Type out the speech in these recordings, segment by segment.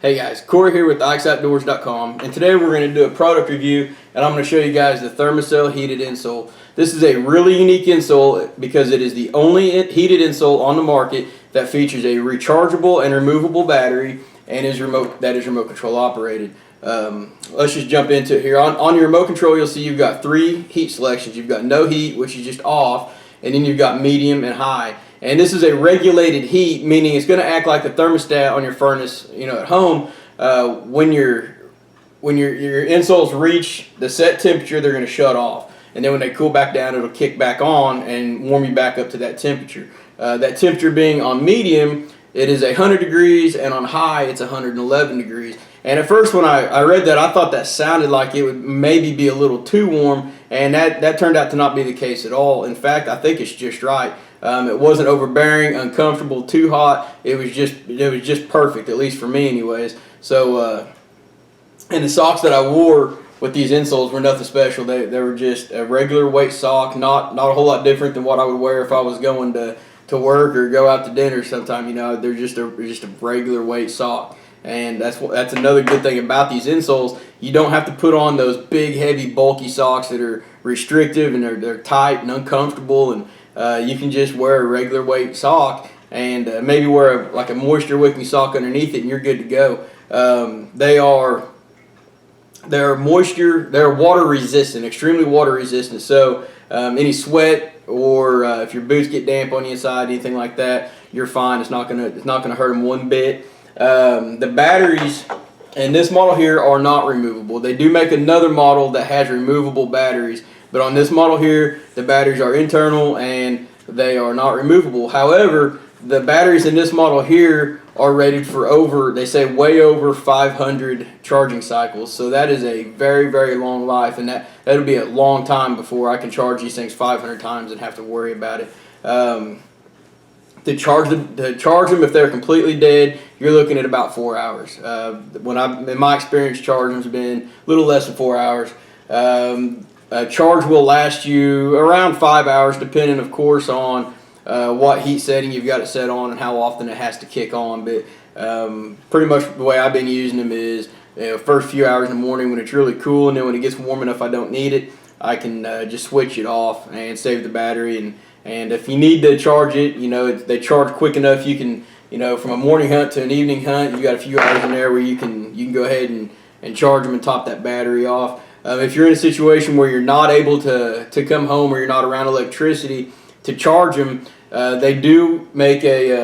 Hey guys, Corey here with IXOutdoors.com, and today we're going to do a product review, and I'm going to show you guys the Thermacell heated insole. This is a really unique insole because it is the only heated insole on the market that features a rechargeable and removable battery and is remote control operated. Let's just jump into it here. On your remote control, you'll see you've got three heat selections. You've got no heat, which is just off, and then you've got medium and high. And this is a regulated heat, meaning it's going to act like the thermostat on your furnace, at home. When your insoles reach the set temperature, they're going to shut off, and then when they cool back down, it'll kick back on and warm you back up to that temperature. That temperature being on medium, it is 100 degrees, and on high, it's 111 degrees. And at first, when I read that, I thought that sounded like it would maybe be a little too warm, and that turned out to not be the case at all. In fact, I think it's just right. It wasn't overbearing, uncomfortable, too hot. It was just perfect, at least for me, anyways. So, and the socks that I wore with these insoles were nothing special. They were just a regular weight sock, not a whole lot different than what I would wear if I was going to work or go out to dinner sometime. They're just a regular weight sock. And that's another good thing about these insoles. You don't have to put on those big, heavy, bulky socks that are restrictive and they're tight and uncomfortable. And you can just wear a regular weight sock and maybe wear a moisture wicking sock underneath it, and you're good to go. They're water resistant, extremely water resistant. So any sweat or if your boots get damp on the inside, anything like that, you're fine. It's not gonna hurt them one bit. The batteries in this model here are not removable. They do make another model that has removable batteries, but on this model here, the batteries are internal and they are not removable. However, the batteries in this model here are rated for they say way over 500 charging cycles. So that is a very, very long life, and that'll be a long time before I can charge these things 500 times and have to worry about it. To charge them if they're completely dead, you're looking at about 4 hours. In my experience, charging's been a little less than 4 hours. A charge will last you around 5 hours, depending, of course, on what heat setting you've got it set on and how often it has to kick on. But pretty much the way I've been using them is first few hours in the morning when it's really cool, and then when it gets warm enough I don't need it, I can just switch it off and save the battery. And if you need to charge it, they charge quick enough. You can, from a morning hunt to an evening hunt, you've got a few hours in there where you can go ahead and charge them and top that battery off. If you're in a situation where you're not able to come home or you're not around electricity to charge them, they do make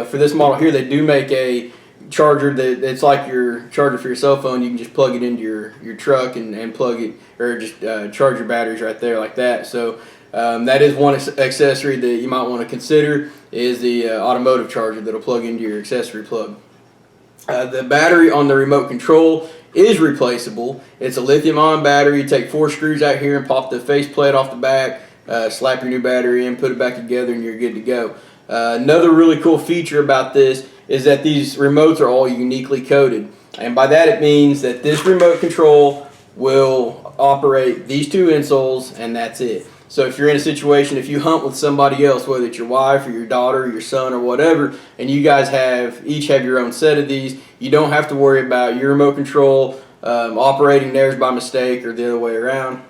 for this model here, they do make a charger it's like your charger for your cell phone. You can just plug it into your truck and plug it, or just charge your batteries right there like that. So that is one accessory that you might want to consider, is the automotive charger that'll plug into your accessory plug. The battery on the remote control is replaceable. It's a lithium-ion battery. You take 4 screws out here and pop the faceplate off the back, slap your new battery in, put it back together, and you're good to go. Another really cool feature about this is that these remotes are all uniquely coded. And by that it means that this remote control will operate these 2 insoles, and that's it. So if you're in a situation, if you hunt with somebody else, whether it's your wife or your daughter or your son or whatever, and you guys each have your own set of these, you don't have to worry about your remote control operating theirs by mistake or the other way around.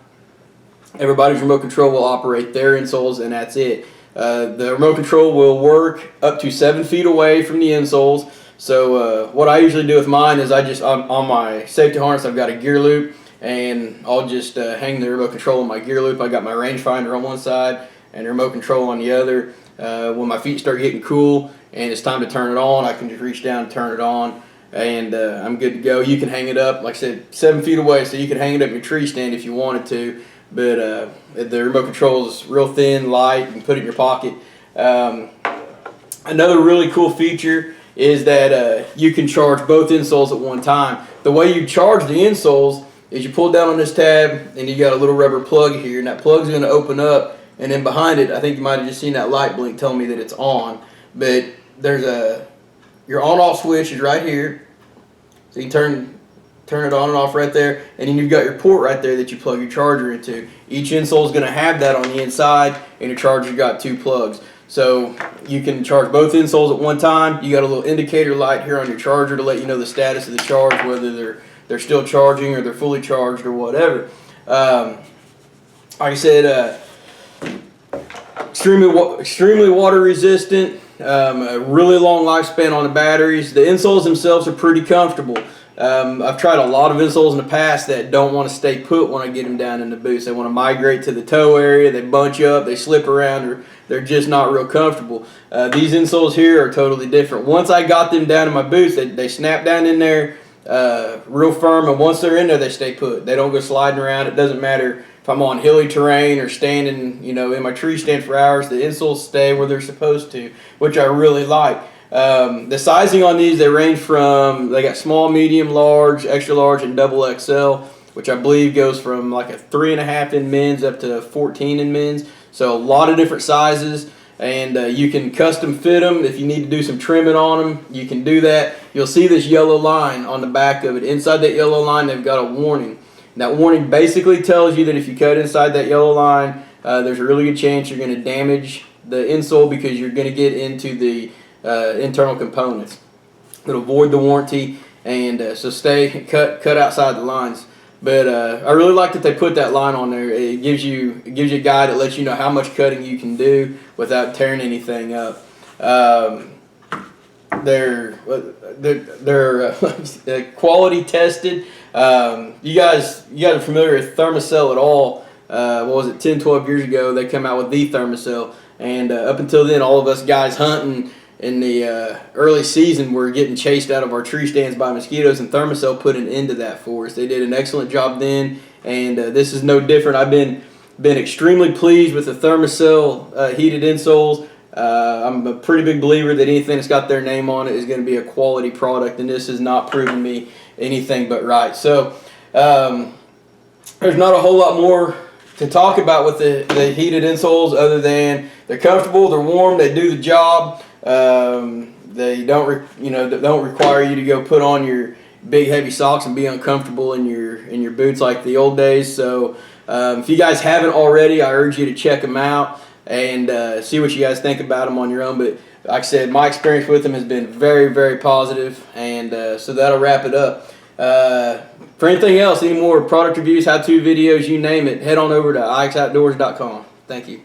Everybody's remote control will operate their insoles, and that's it. The remote control will work up to 7 feet away from the insoles. So what I usually do with mine is on my safety harness, I've got a gear loop, and I'll just hang the remote control on my gear loop. I got my rangefinder on one side and the remote control on the other. When my feet start getting cool and it's time to turn it on, I can just reach down and turn it on, and I'm good to go. You can hang it up, like I said, 7 feet away, so you can hang it up in your tree stand if you wanted to. But the remote control is real thin, light. You can put it in your pocket. Another really cool feature is that you can charge both insoles at one time. The way you charge the insoles is you pull down on this tab, and you got a little rubber plug here, and that plug's going to open up, and then behind it, I think you might have just seen that light blink telling me that it's on. But there's your on-off switch is right here, so you can turn it on and off right there, and then you've got your port right there that you plug your charger into. Each insole is going to have that on the inside, and your charger's got 2 plugs. So you can charge both insoles at one time. You got a little indicator light here on your charger to let you know the status of the charge, whether they're still charging or they're fully charged or whatever. Like I said, extremely water resistant. A really long lifespan on the batteries. The insoles themselves are pretty comfortable. I've tried a lot of insoles in the past that don't want to stay put when I get them down in the boots. They want to migrate to the toe area, they bunch up, they slip around, or they're just not real comfortable. These insoles here are totally different. Once I got them down in my boots, they snap down in there real firm, and once they're in there, they stay put. They don't go sliding around. It doesn't matter if I'm on hilly terrain or standing, in my tree stand for hours, the insoles stay where they're supposed to, which I really like. The sizing on these, they range from, they got small, medium, large, extra large, and double XL, which I believe goes from like a 3.5 in men's up to 14 in men's. So a lot of different sizes, and you can custom fit them. If you need to do some trimming on them, you can do that. You'll see this yellow line on the back of it. Inside that yellow line, they've got a warning. That warning basically tells you that if you cut inside that yellow line, there's a really good chance you're going to damage the insole because you're going to get into the internal components. It'll void the warranty, and so cut outside the lines. But I really like that they put that line on there. It gives you a guide that lets you know how much cutting you can do without tearing anything up. They're quality tested. You guys are familiar with Thermacell at all? What was it, 10, 12 years ago, they come out with the Thermacell. And up until then, all of us guys hunting in the early season were getting chased out of our tree stands by mosquitoes, and Thermacell put an end to that for us. They did an excellent job then, and this is no different. I've been extremely pleased with the Thermacell heated insoles. I'm a pretty big believer that anything that's got their name on it is going to be a quality product, and this has not proven me anything but right. So there's not a whole lot more to talk about with the heated insoles other than they're comfortable, they're warm, they do the job. They don't require you to go put on your big heavy socks and be uncomfortable in your boots like the old days. So if you guys haven't already, I urge you to check them out and see what you guys think about them on your own. But like I said, my experience with them has been very, very positive, and so that'll wrap it up. For anything else, any more product reviews, how-to videos, you name it, head on over to ixoutdoors.com. Thank you.